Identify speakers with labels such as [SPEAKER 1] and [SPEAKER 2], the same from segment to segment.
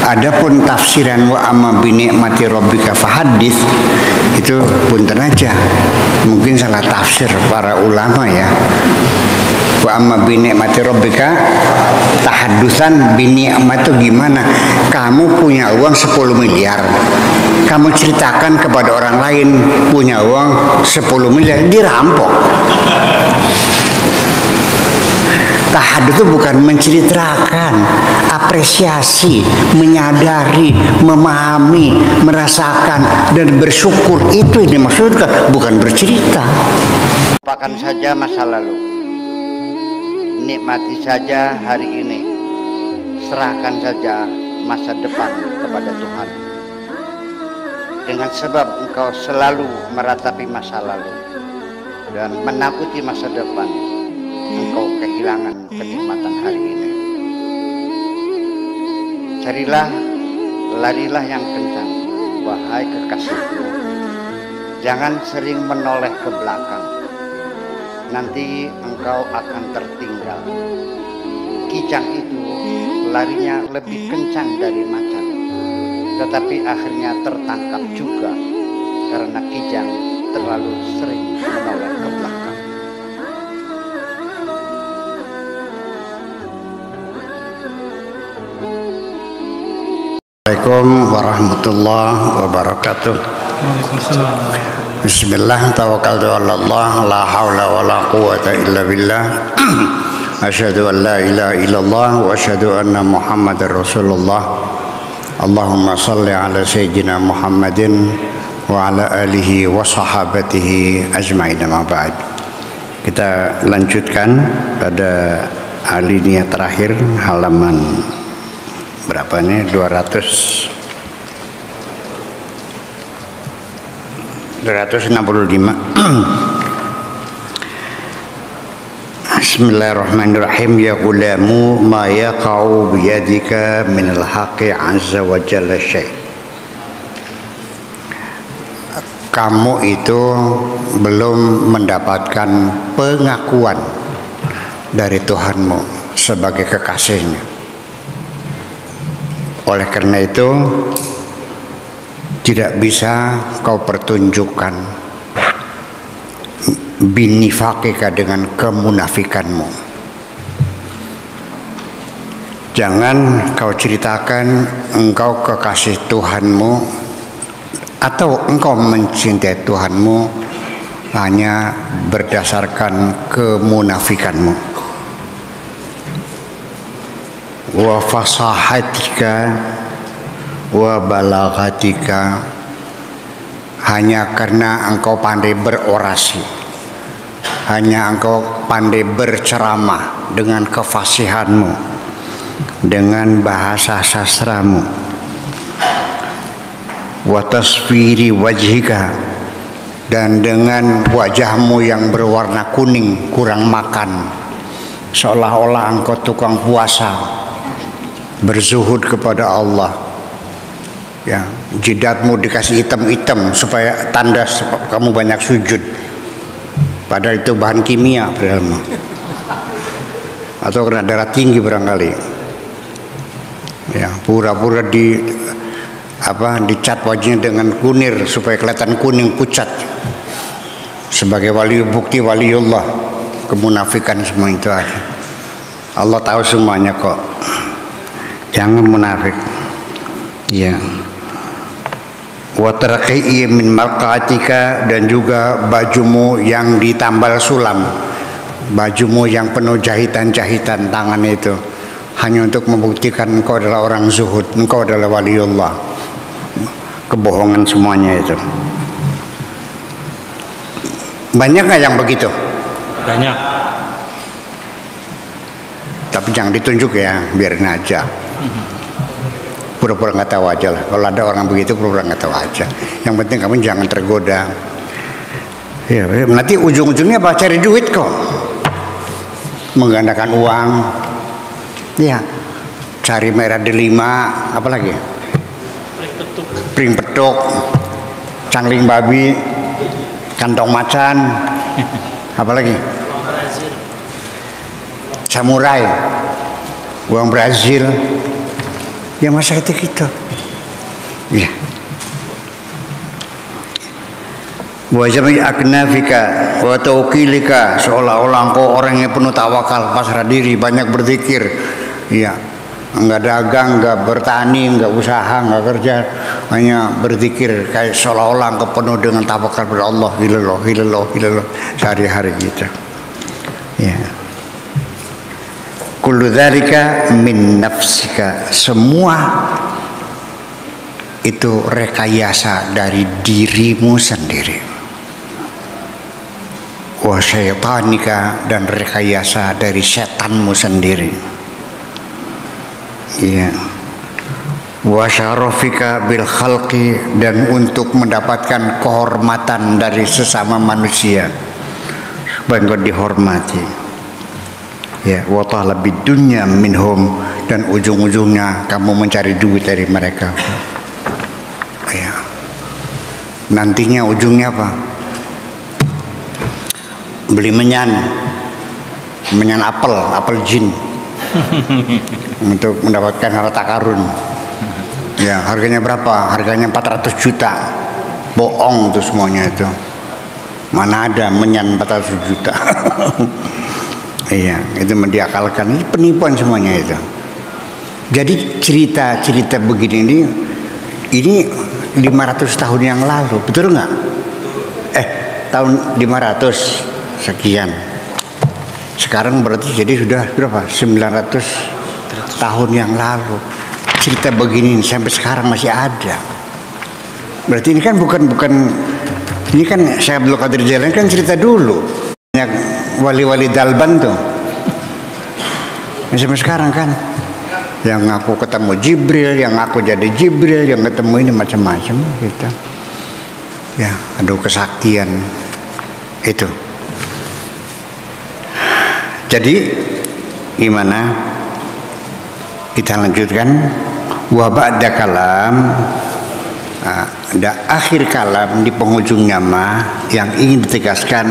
[SPEAKER 1] Adapun tafsiran wa amma bi ni'mati rabbika fahaddits itu punten aja, mungkin salah tafsir para ulama ya. Wa amma bi ni'mati rabbika tahaddusan bi ni'mat itu gimana? Kamu punya uang 10 miliar. Kamu ceritakan kepada orang lain punya uang 10 miliar, dirampok. Tahadduts itu bukan menceritakan, apresiasi, menyadari, memahami, merasakan dan bersyukur, itu yang dimaksudkan, bukan bercerita.
[SPEAKER 2] Lupakan saja masa lalu, nikmati saja hari ini, serahkan saja masa depan kepada Tuhan. Dengan sebab engkau selalu meratapi masa lalu dan menakuti masa depan, engkau kehilangan kenikmatan hari ini. Carilah, larilah yang kencang, wahai kekasihku. Jangan sering menoleh ke belakang, nanti engkau akan tertinggal. Kijang itu larinya lebih kencang dari macan, tetapi akhirnya tertangkap juga karena kijang terlalu sering menoleh ke belakang.
[SPEAKER 1] Assalamualaikum warahmatullahi wabarakatuh. Bismillah, tawakkaltu 'ala Allah, la haula wala quwwata illa billah. Asyhadu an la ilaha illallah wa asyhadu anna Muhammadar Rasulullah. Allahumma shalli ala sayyidina Muhammadin wa ala alihi wa sahabatihi ajma'in, ma ba'd. Kita lanjutkan pada alinea terakhir, halaman berapa nih? 265. Bismillahirrahmanirrahim. Ya gulamu ma yaqa'u biyadika minal haqqi azza wa jalla syai'. Kamu itu belum mendapatkan pengakuan dari Tuhanmu sebagai kekasihnya. Oleh karena itu tidak bisa kau pertunjukkan binifakika dengan kemunafikanmu. Jangan kau ceritakan engkau kekasih Tuhanmu atau engkau mencintai Tuhanmu hanya berdasarkan kemunafikanmu. Wa fasahatika wa balaghatika, hanya karena engkau pandai berorasi, hanya engkau pandai berceramah dengan kefasihanmu, dengan bahasa sastramu. Wa tasfiri wajhika, dan dengan wajahmu yang berwarna kuning kurang makan, seolah-olah engkau tukang puasa, berzuhud kepada Allah. Ya, jidatmu dikasih hitam-hitam supaya tanda kamu banyak sujud, padahal itu bahan kimia padahal, atau karena darah tinggi barangkali. Ya, pura-pura dicat wajahnya dengan kunir supaya kelihatan kuning pucat sebagai wali, bukti waliullah. Kemunafikan semua itu ada. Allah tahu semuanya kok. Jangan munafik. Ya. Wa tarqi'i min marqatika, dan juga bajumu yang ditambal sulam, bajumu yang penuh jahitan-jahitan tangan itu hanya untuk membuktikan engkau adalah orang zuhud, engkau adalah waliullah. Kebohongan semuanya itu. Banyak nggak yang begitu?
[SPEAKER 3] Banyak.
[SPEAKER 1] Tapi jangan ditunjuk ya, biarin aja. Pura-pura nggak tahu aja lah. Kalau ada orang begitu pura-pura nggak tahu aja. Yang penting kamu jangan tergoda. Ya, nanti ujung-ujungnya apa? Cari duit kok. Menggandakan uang. Ya, cari merah delima, apa lagi? Pring petuk, cangling babi, kantong macan, apa lagi? Samurai, uang Brazil. Ya masa itu. Ya. Wa jami' aknafika wa tawkilika, seolah-olah engkau orang yang penuh tawakal, pasrah diri, banyak berzikir. Ya, enggak dagang, enggak bertani, enggak usaha, enggak kerja, hanya berzikir, kayak seolah-olah engkau penuh dengan tawakal kepada Allah. Ilallah sehari-hari gitu. Ya. Kullu dzalika min nafsika, semua itu rekayasa dari dirimu sendiri. Wa syaitanika, dan rekayasa dari setanmu sendiri. Iya. Wa syarafika bil khalqi, dan untuk mendapatkan kehormatan dari sesama manusia supaya engkau dihormati. Ya, wa talabid dunya minhum, dan ujung-ujungnya kamu mencari duit dari mereka. Ya. Nantinya ujungnya apa? Beli menyan apel jin untuk mendapatkan harta karun. Ya, harganya berapa? Harganya 400 juta. Bohong itu semuanya itu. Mana ada menyan 400 juta. Iya, itu mendiakalkan. Ini penipuan semuanya itu. Jadi cerita-cerita begini ini 500 tahun yang lalu, betul nggak? Tahun 500 sekian. Sekarang berarti jadi sudah berapa? 900 tahun yang lalu. Cerita begini sampai sekarang masih ada. Berarti ini kan bukan ini kan Syekh Abdul Qadir Jailani kan cerita dulu. Banyak wali-wali dalban tuh. Sampai sekarang kan yang aku ketemu Jibril, yang aku jadi Jibril, yang ketemu ini macam-macam gitu. Ya, aduh kesaktian itu. Jadi gimana? Kita lanjutkan. Wa ba'da kalam, ada akhir kalam di penghujungnya mah yang ingin ditegaskan,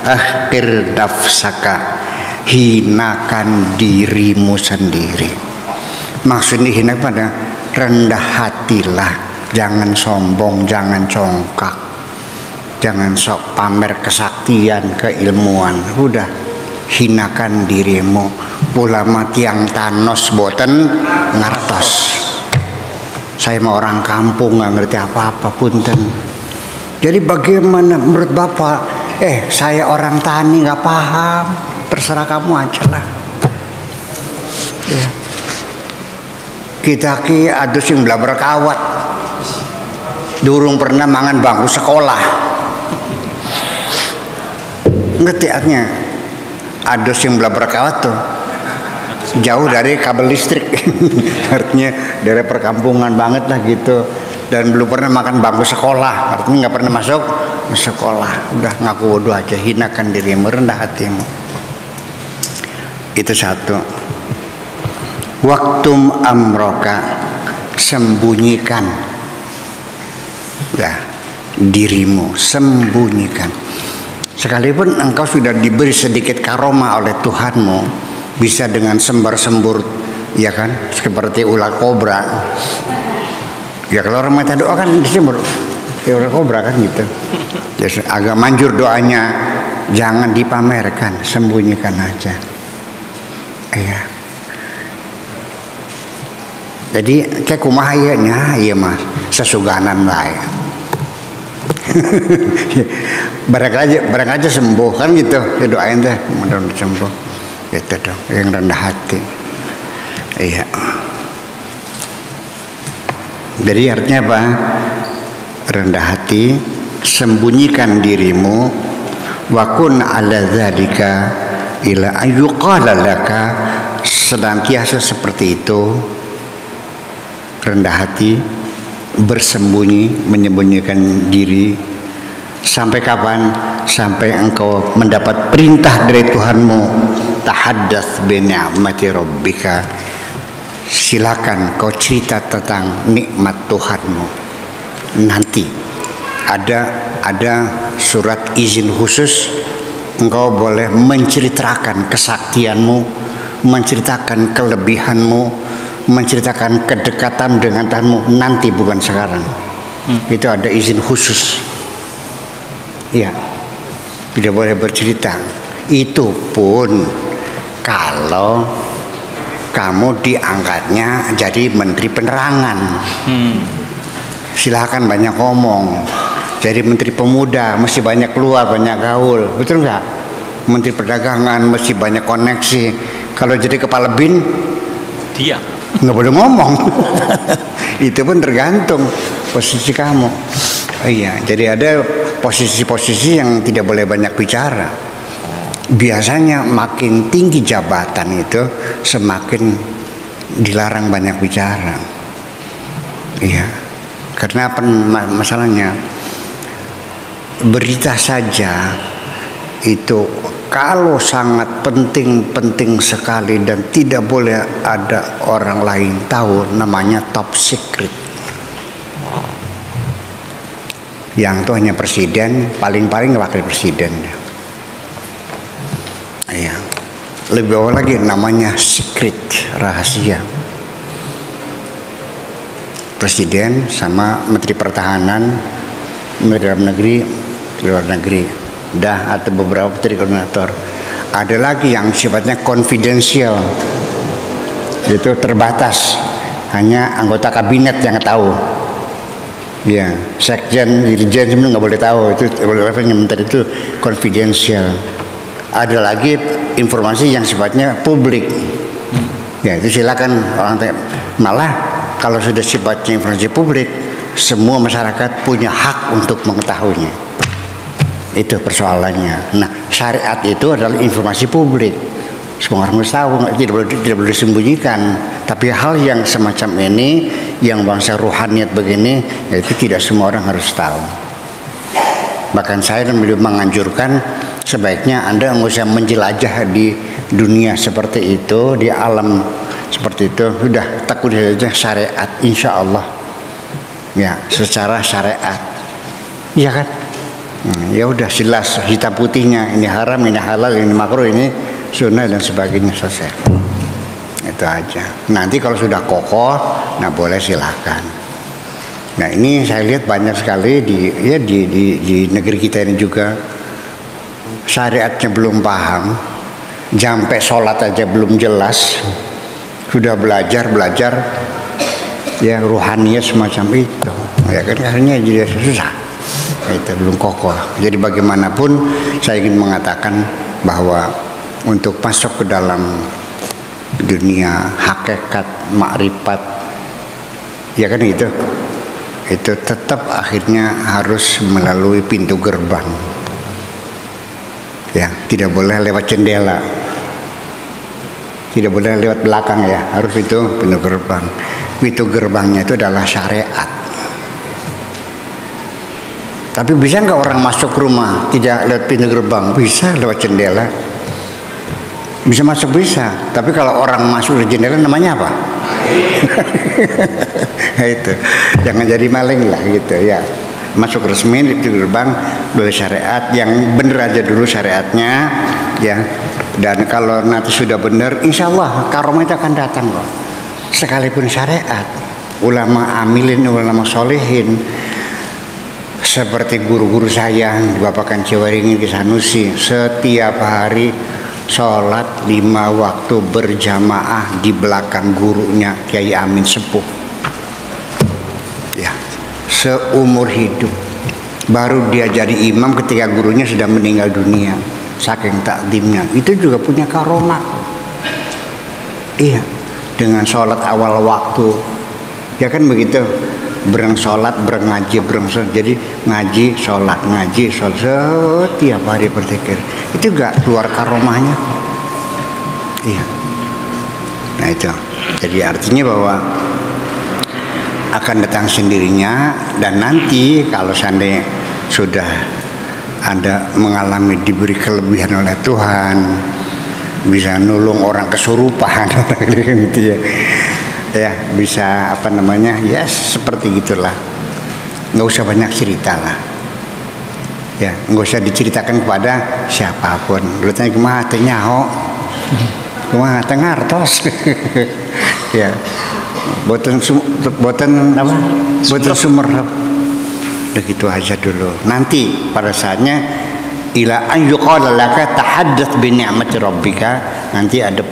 [SPEAKER 1] akhir nafsaka, hinakan dirimu sendiri. Maksudnya hina pada rendah hatilah, jangan sombong, jangan congkak, jangan sok pamer kesaktian, keilmuan. Udah, hinakan dirimu. Ulama tiang tanos boten ngertos. Saya mau orang kampung nggak ngerti apa-apa punten. Jadi bagaimana menurut Bapak? Saya orang tani nggak paham. Terserah kamu aja lah. Ya. Kita ki adus yang belah berkawat. Durung pernah mangan bangku sekolah. Ngerti artinya? Adus yang belah berkawat tuh jauh dari kabel listrik. Artinya dari perkampungan banget lah gitu, dan belum pernah makan bangku sekolah, artinya nggak pernah masuk sekolah. Udah ngaku bodoh aja, hinakan dirimu, rendah hatimu. Itu satu. Waktum amroka, sembunyikan ya dirimu, sembunyikan. Sekalipun engkau sudah diberi sedikit karomah oleh Tuhanmu, bisa dengan sembar-sembur, ya kan, seperti ular kobra. Ya kalau orang minta doa kan disembur, ya ular kobra kan gitu. Ya, agak manjur doanya, jangan dipamerkan, sembunyikan aja. Iya. Jadi kayak kumaha iya mas, sesuganan lah ya. barang aja sembuh kan gitu, ya doain deh mudah-mudahan sembuh. Itu dong, yang rendah hati. Iya. Jadi artinya apa? Rendah hati, sembunyikan dirimu, wa kun ala dzalika ila ayyuqala laka, senantiasa seperti itu, rendah hati, bersembunyi, menyembunyikan diri. Sampai kapan? Sampai engkau mendapat perintah dari Tuhanmu. Tahaddath bi ni'mati rabbika, silakan kau cerita tentang nikmat Tuhanmu. Nanti ada surat izin khusus, engkau boleh menceritakan kesaktianmu, menceritakan kelebihanmu, menceritakan kedekatan dengan Tuhanmu nanti, bukan sekarang. Itu ada izin khusus. Ya, tidak boleh bercerita. Itu pun kalau kamu diangkatnya jadi menteri penerangan. Silahkan banyak ngomong. Jadi menteri pemuda mesti banyak keluar, banyak gaul, betul nggak? Menteri perdagangan mesti banyak koneksi. Kalau jadi kepala bin,
[SPEAKER 3] Diam.
[SPEAKER 1] nggak boleh ngomong. Itu pun tergantung posisi kamu. Iya, jadi ada posisi-posisi yang tidak boleh banyak bicara. Biasanya makin tinggi jabatan itu semakin dilarang banyak bicara. Iya, karena apa masalahnya? Berita saja itu kalau sangat penting sekali dan tidak boleh ada orang lain tahu, namanya top secret. Yang itu hanya presiden, paling-paling wakil presiden. Ya, lebih bawah lagi namanya secret, rahasia. Presiden sama Menteri Pertahanan, Menteri Dalam Negeri, Luar Negeri, atau beberapa menteri koordinator. Ada lagi yang sifatnya confidential, itu terbatas, hanya anggota kabinet yang tahu. Ya, sekjen, dirjen sebenarnya nggak boleh tahu, itu levelnya menteri, itu confidential. Ada lagi informasi yang sifatnya publik. Ya, itu silakan orang tanya. Malah kalau sudah sifatnya informasi publik, semua masyarakat punya hak untuk mengetahuinya. Itu persoalannya. Nah, syariat itu adalah informasi publik. Semua orang harus tahu, tidak boleh disembunyikan. Tapi hal yang semacam ini, yang bangsa ruhaniyat begini, itu tidak semua orang harus tahu. Bahkan saya beliau menganjurkan sebaiknya Anda nggak usah menjelajah di dunia seperti itu, di alam seperti itu. Sudah takut saja syariat, insya Allah. Ya, secara syariat. Iya kan? Ya udah jelas hitam putihnya, ini haram, ini halal, ini makruh, ini sunnah dan sebagainya, selesai. Itu aja. Nanti kalau sudah kokoh, nah boleh silakan. Nah ini saya lihat banyak sekali di negeri kita ini juga syariatnya belum paham, sampai sholat aja belum jelas, sudah belajar ya ruhaniyah semacam itu. Ya kan akhirnya jadi susah. Itu belum kokoh. Jadi bagaimanapun saya ingin mengatakan bahwa untuk masuk ke dalam dunia hakikat makrifat, ya kan itu tetap akhirnya harus melalui pintu gerbang. Ya, tidak boleh lewat jendela, tidak boleh lewat belakang, ya harus itu pintu gerbang. Pintu gerbangnya itu adalah syariat. Tapi bisa nggak orang masuk rumah tidak lewat pintu gerbang? Bisa, lewat jendela. Bisa masuk, bisa. Tapi kalau orang masuk dari jendela namanya apa? Itu jangan jadi maling lah gitu ya. Masuk resmi di pintu gerbang boleh syariat, yang bener aja dulu syariatnya ya. Dan kalau nanti sudah bener, insya Allah karomah itu akan datang kok. Sekalipun syariat, ulama amilin, ulama solehin, seperti guru-guru saya, Bapak Kanciwaringin Ki Sanusi, setiap hari sholat 5 waktu berjamaah di belakang gurunya Kiai Amin Sepuh. Ya, seumur hidup. Baru dia jadi imam ketika gurunya sudah meninggal dunia. Saking takdimnya. Itu juga punya karomah. Iya, dengan sholat awal waktu. Ya kan begitu. Berang sholat, berang ngaji, berang sholat. Jadi ngaji, sholat setiap hari berzikir. Itu gak keluar karomahnya. Iya. Nah itu. Jadi artinya bahwa akan datang sendirinya. Dan nanti kalau seandainya sudah Anda mengalami diberi kelebihan oleh Tuhan, bisa nulung orang kesurupan gitu ya. Ya bisa apa namanya, ya seperti gitulah. Nggak usah banyak cerita lah, ya nggak usah diceritakan kepada siapapun. Lu tanya kemana nyaho, kemana ngartos. Ya Boten apa? Boten sumerep. Begitu aja dulu. Nanti pada saatnya ila an yuqala laka tahaddath bi ni'mati rabbika, nanti ada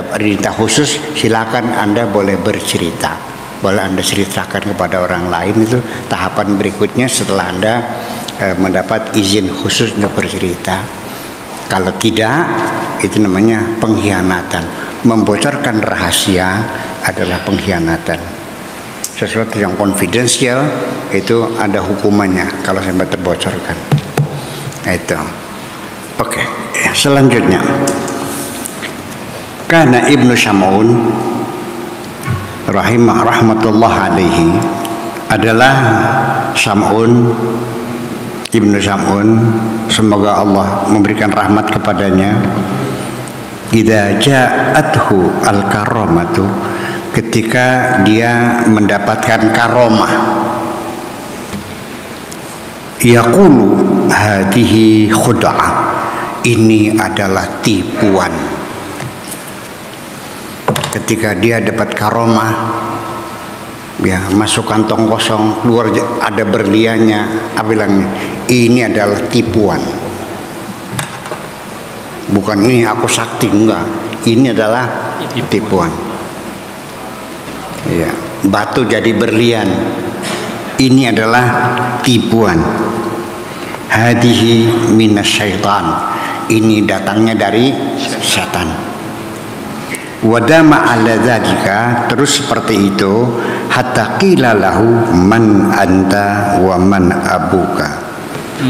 [SPEAKER 1] perintah khusus, silakan Anda boleh bercerita. Boleh Anda ceritakan kepada orang lain. Itu tahapan berikutnya setelah Anda mendapat izin khusus untuk bercerita. Kalau tidak, itu namanya pengkhianatan. Membocorkan rahasia adalah pengkhianatan. Sesuatu yang konfidensial itu ada hukumannya kalau sampai terbocorkan. Itu. Oke. Selanjutnya, karena Ibnu Sam'un rahmatullah alaihi adalah Ibnu Sam'un, semoga Allah memberikan rahmat kepadanya. Idza ja'athu al-karamatu, ketika dia mendapatkan karomah, yaqulu hadhihi khud'ah, ini adalah tipuan. Ketika dia dapat karomah, ya masuk kantong kosong, keluar ada berliannya, apa bilangnya? Ini adalah tipuan. Bukan ini aku sakti, enggak. Ini adalah tipuan. Ya, batu jadi berlian. Ini adalah tipuan. Hadihi minasyaitan. Ini datangnya dari setan. Wadama ala dzalika, terus seperti itu, hatta qila lahu man anta wa man abuka,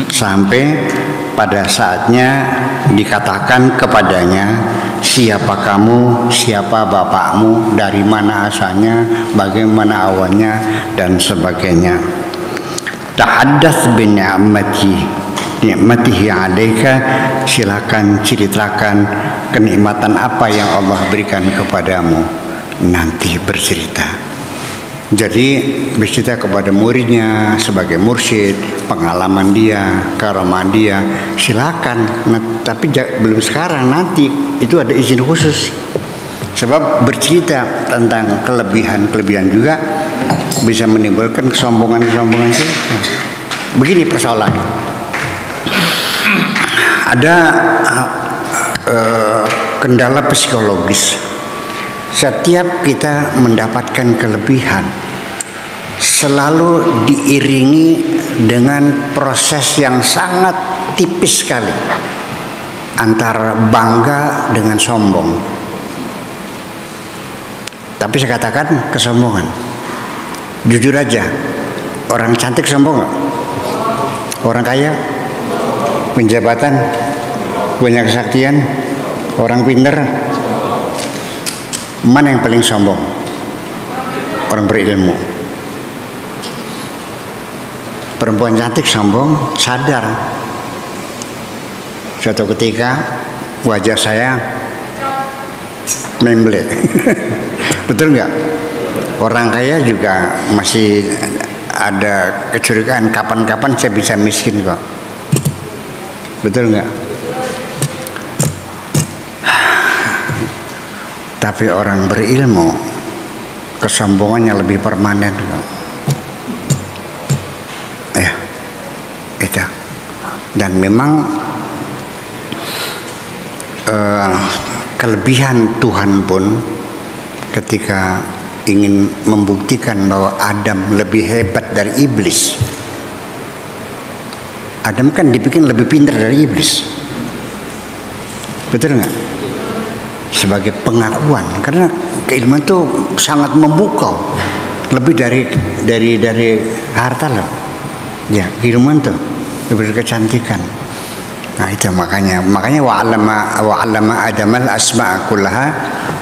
[SPEAKER 1] sampai pada saatnya dikatakan kepadanya, siapa kamu, siapa bapakmu, dari mana asalnya, bagaimana awalnya, dan sebagainya. Tahaddath bi ni'matihi 'alaika, silakan ceritakan kenikmatan apa yang Allah berikan kepadamu. Nanti bercerita. Jadi bercerita kepada muridnya sebagai mursyid, pengalaman dia, karamah dia, silakan. Nah, tapi belum sekarang, nanti itu ada izin khusus. Sebab bercerita tentang kelebihan juga bisa menimbulkan kesombongan juga. Begini persoalannya. Ada kendala psikologis. Setiap kita mendapatkan kelebihan, selalu diiringi dengan proses yang sangat tipis sekali antara bangga dengan sombong. Tapi saya katakan kesombongan. Jujur aja, orang cantik sombong nggak? Orang kaya, penjabatan, punya kesaktian, orang pintar, mana yang paling sombong? Orang berilmu. Perempuan cantik sombong, sadar. Suatu ketika wajah saya memble. Betul nggak? Orang kaya juga masih ada kecurigaan kapan-kapan saya bisa miskin kok. Betul nggak? Tapi orang berilmu, kesombongannya lebih permanen. Ya, itu. Dan memang kelebihan Tuhan pun ketika ingin membuktikan bahwa Adam lebih hebat dari iblis. Adam kan dibikin lebih pintar dari iblis. Betul nggak? Sebagai pengakuan, karena keilmuan itu sangat memukau, lebih dari harta loh. Ya, keilmuan tuh lebih dari kecantikan. Nah itu makanya wa'allama Adamal asma'a kullaha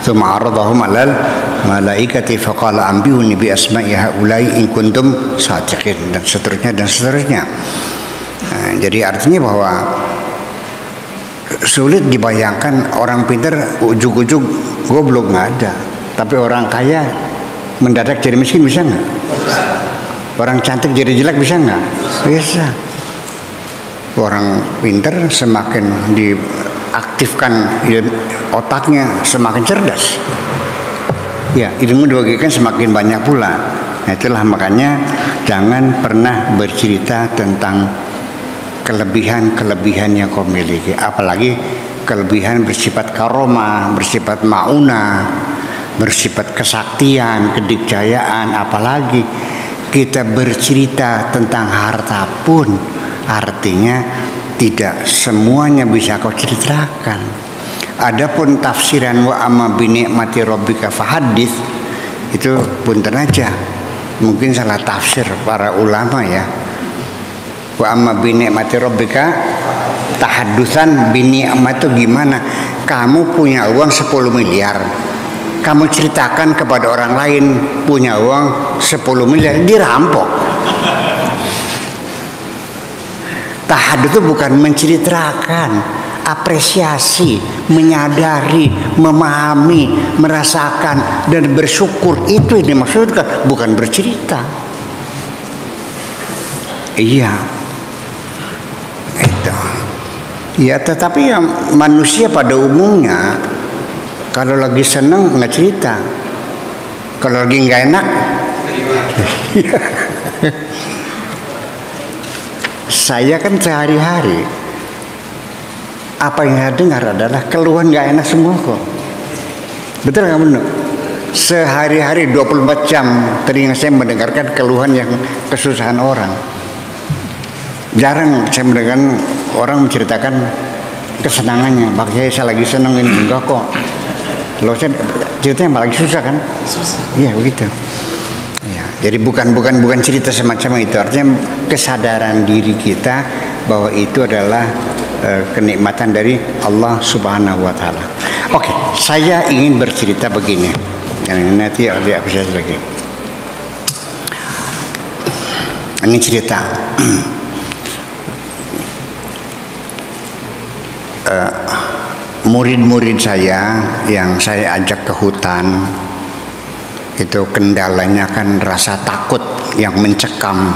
[SPEAKER 1] thumma 'aradahum 'alal malaikati faqala anbi'uni bi asma'i haula'i in kuntum shadiqin, dan seterusnya. Nah, jadi artinya bahwa sulit dibayangkan orang pintar ujug-ujug goblok, nggak ada. Tapi orang kaya mendadak jadi miskin bisa nggak? Orang cantik jadi jelek bisa nggak? Bisa. Orang pintar semakin diaktifkan otaknya semakin cerdas. Ya, ilmu dibagikan semakin banyak pula. Nah, itulah makanya jangan pernah bercerita tentang kelebihan-kelebihan yang kau miliki, apalagi kelebihan bersifat karomah, bersifat maunah, bersifat kesaktian, kedikjayaan. Apalagi kita bercerita tentang harta pun, artinya tidak semuanya bisa kau ceritakan. Adapun tafsiran wa amma bi ni'mati rabbika fahadits, itu punten aja, mungkin salah tafsir para ulama ya. Wa amma bi ni'mati rabbika tahaddusan bi ni'mat itu gimana? Kamu punya uang 10 miliar, kamu ceritakan kepada orang lain punya uang 10 miliar, dirampok. Tahadduts itu bukan menceritakan, apresiasi, menyadari, memahami, merasakan dan bersyukur, itu yang dimaksudkan, bukan bercerita. Iya, itu. Ya, tetapi ya, manusia pada umumnya kalau lagi senang nggak cerita, kalau lagi nggak enak. Saya kan sehari-hari apa yang saya dengar adalah keluhan nggak enak semua kok. Betul nggak benar? Sehari-hari 24 jam telinga saya mendengarkan keluhan yang kesusahan orang. Jarang saya mendengarkan orang menceritakan kesenangannya. Makanya saya lagi senang ini, enggak kok. Loh, saya ceritanya malah lagi susah kan? Iya begitu. Ya, jadi bukan cerita semacam itu. Artinya kesadaran diri kita bahwa itu adalah kenikmatan dari Allah Subhanahu wa taala. Oke, saya ingin bercerita begini. Nanti ada episode lagi. Ini cerita. Murid-murid saya yang saya ajak ke hutan, itu kendalanya kan rasa takut yang mencekam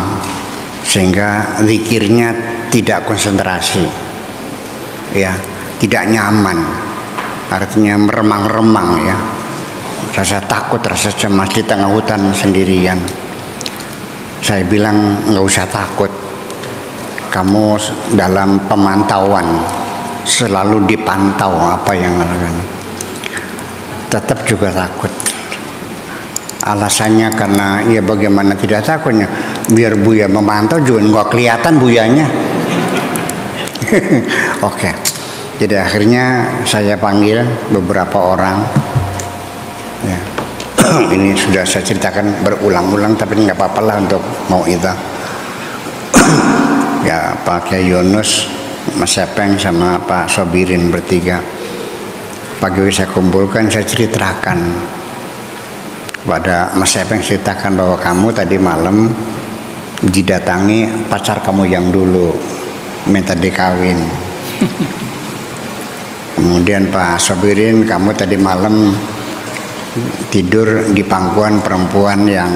[SPEAKER 1] sehingga zikirnya tidak konsentrasi, ya, tidak nyaman, artinya meremang-remang ya, rasa takut, rasa cemas di tengah hutan sendirian. Saya bilang nggak usah takut, kamu dalam pemantauan, selalu dipantau apa yang lakukan. Tetap juga takut. Alasannya karena ya bagaimana tidak takutnya, biar Buya memantau juga nggak kelihatan Buyanya. Oke. Jadi akhirnya saya panggil beberapa orang ya. Ini sudah saya ceritakan berulang-ulang, tapi nggak apa-apa lah untuk mau itu. Ya, Pak Kiai Yunus, Mas Sepeng sama Pak Sobirin bertiga. Pagi saya kumpulkan, saya ceritakan pada Mas Sepeng, ceritakan bahwa kamu tadi malam didatangi pacar kamu yang dulu, minta dikawin. Kemudian Pak Sobirin, kamu tadi malam tidur di pangkuan perempuan yang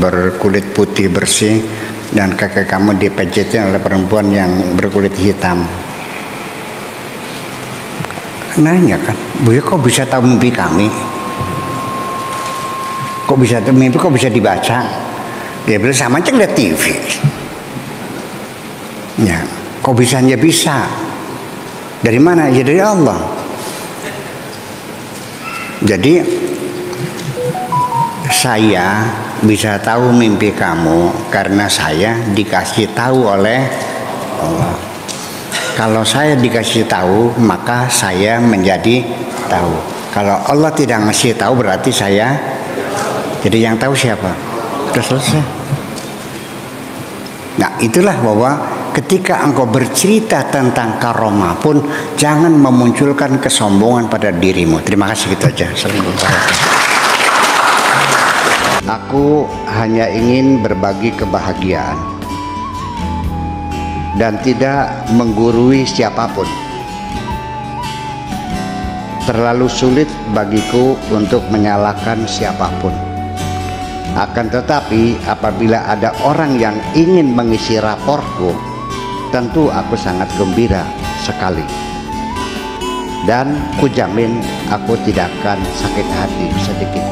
[SPEAKER 1] berkulit putih bersih dan kaki kamu dipijitin oleh perempuan yang berkulit hitam. Nanya kan, Buya kok bisa tahu mimpi kami? Kok bisa tahu mimpi, kok bisa dibaca? Dia bilang sama aja lihat TV. Ya, kok bisa? Ya bisa. Dari mana? Ya dari Allah. Jadi saya bisa tahu mimpi kamu karena saya dikasih tahu oleh Allah. Kalau saya dikasih tahu, maka saya menjadi tahu. Kalau Allah tidak ngasih tahu, berarti saya jadi yang tahu siapa? Sudah selesai. Nah, itulah bahwa ketika engkau bercerita tentang karomah pun jangan memunculkan kesombongan pada dirimu. Terima kasih, gitu aja. Aku hanya ingin berbagi kebahagiaan dan tidak menggurui siapapun. Terlalu sulit bagiku untuk menyalahkan siapapun. Akan tetapi apabila ada orang yang ingin mengisi raportku, tentu aku sangat gembira sekali. Dan kujamin aku tidak akan sakit hati sedikit.